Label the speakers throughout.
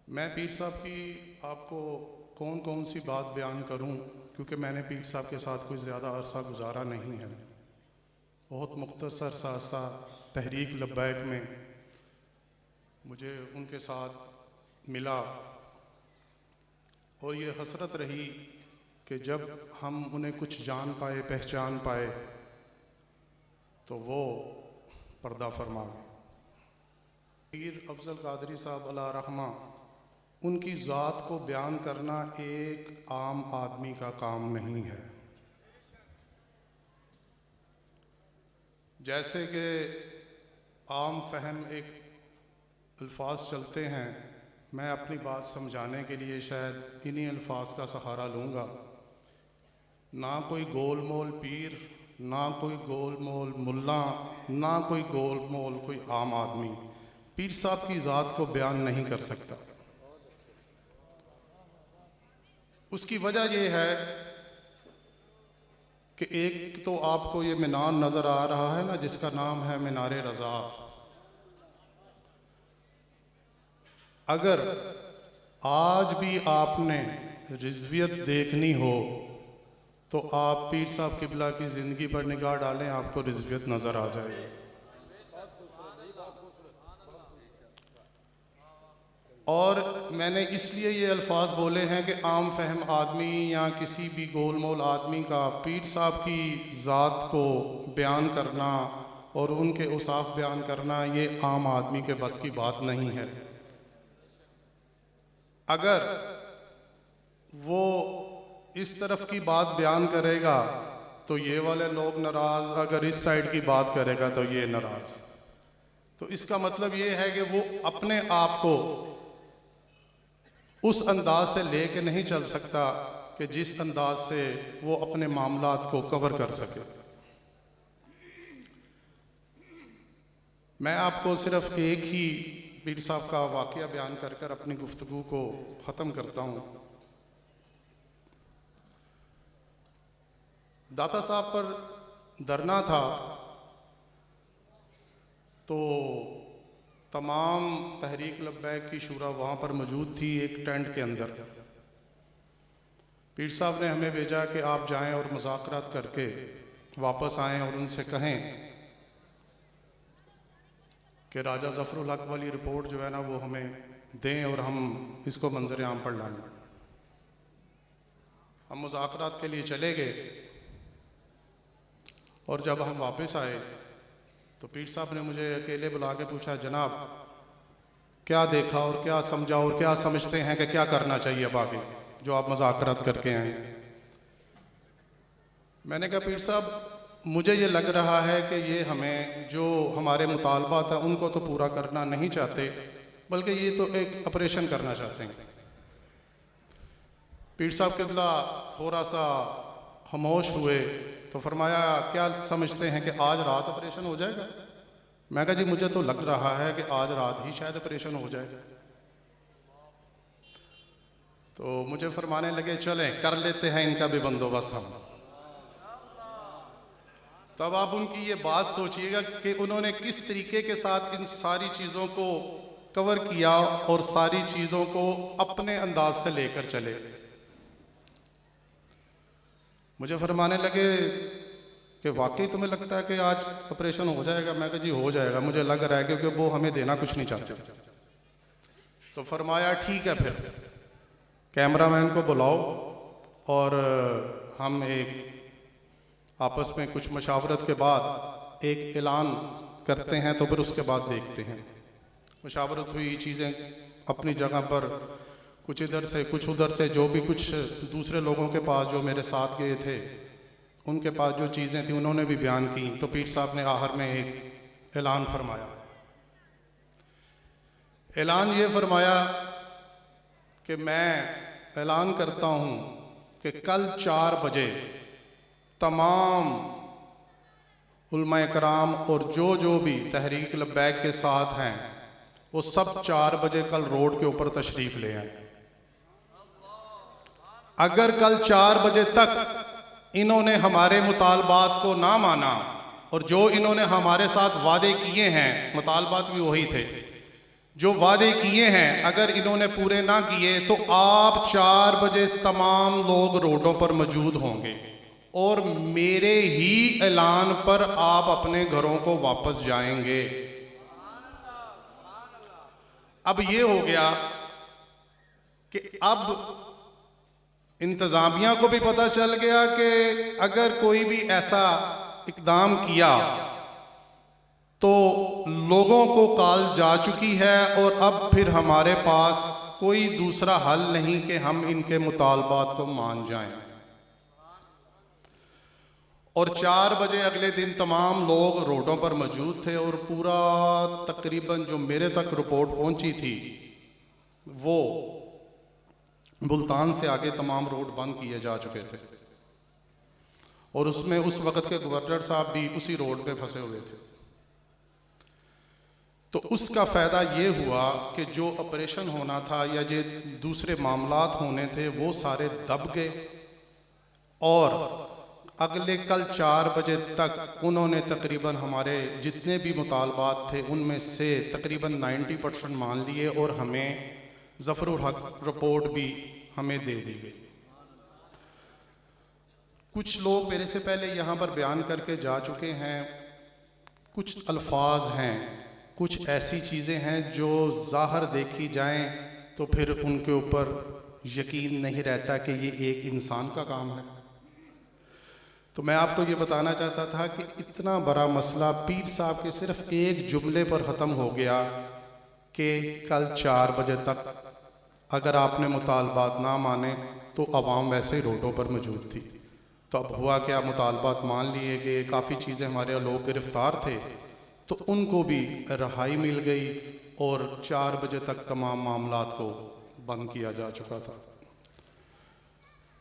Speaker 1: मैं पीर साहब की आपको कौन कौन सी बात बयान करूं, क्योंकि मैंने पीर साहब के साथ कुछ ज़्यादा अरसा गुजारा नहीं है। बहुत मुख्तसर सा तहरीक लब्बैक में मुझे उनके साथ मिला और ये हसरत रही कि जब हम उन्हें कुछ जान पाए, पहचान पाए, तो वो पर्दा फरमा गए। पीर अफजल कादरी साहब अला रहमा, उनकी ज़ात को बयान करना एक आम आदमी का काम नहीं है। जैसे कि आम फहम एक अल्फाज चलते हैं, मैं अपनी बात समझाने के लिए शायद इन्हीं अल्फाज का सहारा लूँगा। ना कोई गोल मोल पीर, ना कोई गोल मोल मुल्ला, ना कोई गोल मोल कोई आम आदमी पीर साहब की ज़ात को बयान नहीं कर सकता। उसकी वजह यह है कि एक तो आपको ये मीनार नज़र आ रहा है ना, जिसका नाम है मीनार रज़ा। अगर आज भी आपने रिज़वियत देखनी हो तो आप पीर साहब किबला की ज़िंदगी पर निगाह डालें, आपको रिज़वियत नज़र आ जाएगी। और मैंने इसलिए ये अल्फाज बोले हैं कि आम फहम आदमी या किसी भी गोल मोल आदमी का पीर साहब की ज़ात को बयान करना और उनके औसाफ बयान करना ये आम आदमी के बस की बात नहीं है। अगर वो इस तरफ की बात बयान करेगा तो ये वाले लोग नाराज़, अगर इस साइड की बात करेगा तो ये नाराज़। तो इसका मतलब ये है कि वो अपने आप को उस अंदाज से लेके नहीं चल सकता कि जिस अंदाज से वो अपने मामलात को कवर कर सके। मैं आपको सिर्फ एक ही पीर साहब का वाक़या बयान कर कर अपनी गुफ्तगू को ख़त्म करता हूँ। दाता साहब पर धरना था तो तमाम तहरीक लब्बैक की शूरा वहाँ पर मौजूद थी, एक टेंट के अंदर। पीर साहब ने हमें भेजा कि आप जाएं और मुज़ाकरात करके वापस आएं और उनसे कहें कि राजा ज़फ़रुल हक वाली रिपोर्ट जो है ना वो हमें दें और हम इसको मंजर आम पर लाएं। हम मुज़ाकरात के लिए चले गए और जब हम वापस आए तो पीर साहब ने मुझे अकेले बुला के पूछा, जनाब क्या देखा और क्या समझा और क्या समझते हैं कि क्या करना चाहिए अब आगे जो आप मुज़ाकरात करके आए। मैंने कहा पीर साहब मुझे ये लग रहा है कि ये हमें जो हमारे मुतालबात हैं उनको तो पूरा करना नहीं चाहते, बल्कि ये तो एक ऑपरेशन करना चाहते हैं। पीर साहब किबला थोड़ा सा खामोश हुए तो फरमाया, क्या समझते हैं कि आज रात ऑपरेशन हो जाएगा? मैं कहा जी मुझे तो लग रहा है कि आज रात ही शायद ऑपरेशन हो जाएगा। तो मुझे फरमाने लगे चलें कर लेते हैं इनका भी बंदोबस्त हम। तब आप उनकी ये बात सोचिएगा कि उन्होंने किस तरीके के साथ इन सारी चीज़ों को कवर किया और सारी चीज़ों को अपने अंदाज से लेकर चले। मुझे फरमाने लगे कि वाकई तुम्हें लगता है कि आज ऑपरेशन हो जाएगा? मैं कहा जी हो जाएगा, मुझे लग रहा है, क्योंकि वो हमें देना कुछ नहीं चाहते। तो फरमाया ठीक है, फिर कैमरामैन को बुलाओ और हम एक आपस में कुछ मशावरत के बाद एक ऐलान करते हैं, तो फिर उसके बाद देखते हैं। मशावरत हुई, चीज़ें अपनी जगह पर, कुछ इधर से कुछ उधर से, जो भी कुछ दूसरे लोगों के पास जो मेरे साथ गए थे उनके पास जो चीज़ें थी उन्होंने भी बयान की। तो पीर साहब ने आखिर में एक ऐलान फरमाया। ऐलान ये फरमाया कि मैं ऐलान करता हूँ कि कल 4 बजे तमाम उलमा कराम और जो भी तहरीक लब्बैक के साथ हैं वो सब 4 बजे कल रोड के ऊपर तशरीफ़ ले आए। अगर कल 4 बजे तक इन्होंने हमारे मुतालबात को ना माना और जो इन्होंने हमारे साथ वादे किए हैं, मुतालबात भी वही थे, जो वादे किए हैं अगर इन्होंने पूरे ना किए तो आप 4 बजे तमाम लोग रोडों पर मौजूद होंगे और मेरे ही ऐलान पर आप अपने घरों को वापस जाएंगे। अब ये हो गया कि अब इंतजामिया को भी पता चल गया कि अगर कोई भी ऐसा इकदाम किया तो लोगों को कॉल जा चुकी है और अब फिर हमारे पास कोई दूसरा हल नहीं कि हम इनके मुतालबात को मान जाएं। और 4 बजे अगले दिन तमाम लोग रोडों पर मौजूद थे और पूरा तकरीबन जो मेरे तक रिपोर्ट पहुंची थी वो मुल्तान से आगे तमाम रोड बंद किए जा चुके थे और उसमें उस वक़्त के गवर्नर साहब भी उसी रोड पे फंसे हुए थे। तो उसका फ़ायदा ये हुआ कि जो ऑपरेशन होना था या जो दूसरे मामलात होने थे वो सारे दब गए और अगले कल 4 बजे तक उन्होंने तकरीबन हमारे जितने भी मुतालबात थे उनमें से तकरीबन 90% मान लिए और हमें ज़फ़रुल हक रिपोर्ट भी हमें दे दी गई। कुछ लोग मेरे से पहले यहाँ पर बयान करके जा चुके हैं, कुछ अल्फाज हैं, कुछ ऐसी चीज़ें हैं जो ज़ाहिर देखी जाएं तो फिर उनके ऊपर यकीन नहीं रहता कि ये एक इंसान का काम है। तो मैं आपको ये बताना चाहता था कि इतना बड़ा मसला पीर साहब के सिर्फ एक जुमले पर ख़त्म हो गया कि कल 4 बजे तक अगर आपने मुतालबात ना माने तो अवाम वैसे ही रोडों पर मौजूद थी। तो अब हुआ क्या, मुतालबात मान लिए गए, काफ़ी चीज़ें हमारे लोग गिरफ़्तार थे तो उनको भी रहाई मिल गई और 4 बजे तक तमाम मामलात को बंद किया जा चुका था।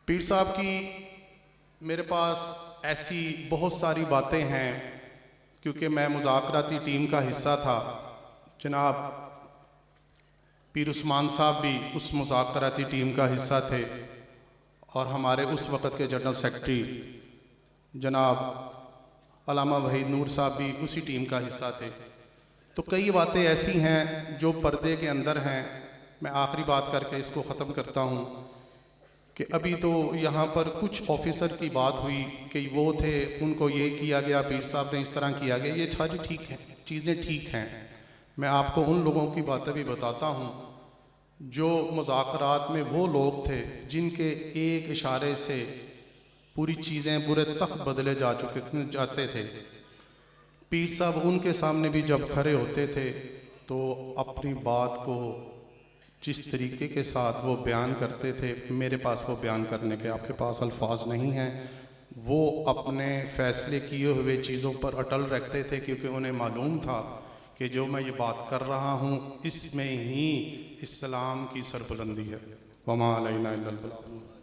Speaker 1: पीर साहब की मेरे पास ऐसी बहुत सारी बातें हैं क्योंकि मैं मुज़ाकराती टीम का हिस्सा था। जनाब पीर उस्मान साहब भी उस मुज़ाकराती टीम का हिस्सा थे और हमारे उस वक़्त के जनरल सेक्रेटरी जनाब अल्लामा वहीद नूर साहब भी उसी टीम का हिस्सा थे। तो कई बातें ऐसी हैं जो पर्दे के अंदर हैं। मैं आखिरी बात करके इसको ख़त्म करता हूँ कि अभी तो यहाँ पर कुछ ऑफिसर की बात हुई कि वो थे, उनको ये किया गया, पीर साहब ने इस तरह किया गया। ये था जी ठीक है, चीज़ें ठीक हैं। मैं आपको उन लोगों की बातें भी बताता हूँ जो मुज़ाकरात में वो लोग थे जिनके एक इशारे से पूरी चीज़ें बुरे तख्त बदले जाते थे। पीर साहब उनके सामने भी जब खड़े होते थे तो अपनी बात को जिस तरीके के साथ वो बयान करते थे, मेरे पास वो बयान करने के आपके पास अल्फाज नहीं हैं। वो अपने फ़ैसले किए हुए चीज़ों पर अटल रखते थे क्योंकि उन्हें मालूम था कि जो मैं ये बात कर रहा हूँ इसमें ही इस्लाम की सरबुलंदी है। वमा अलैना इल्लल बलाग।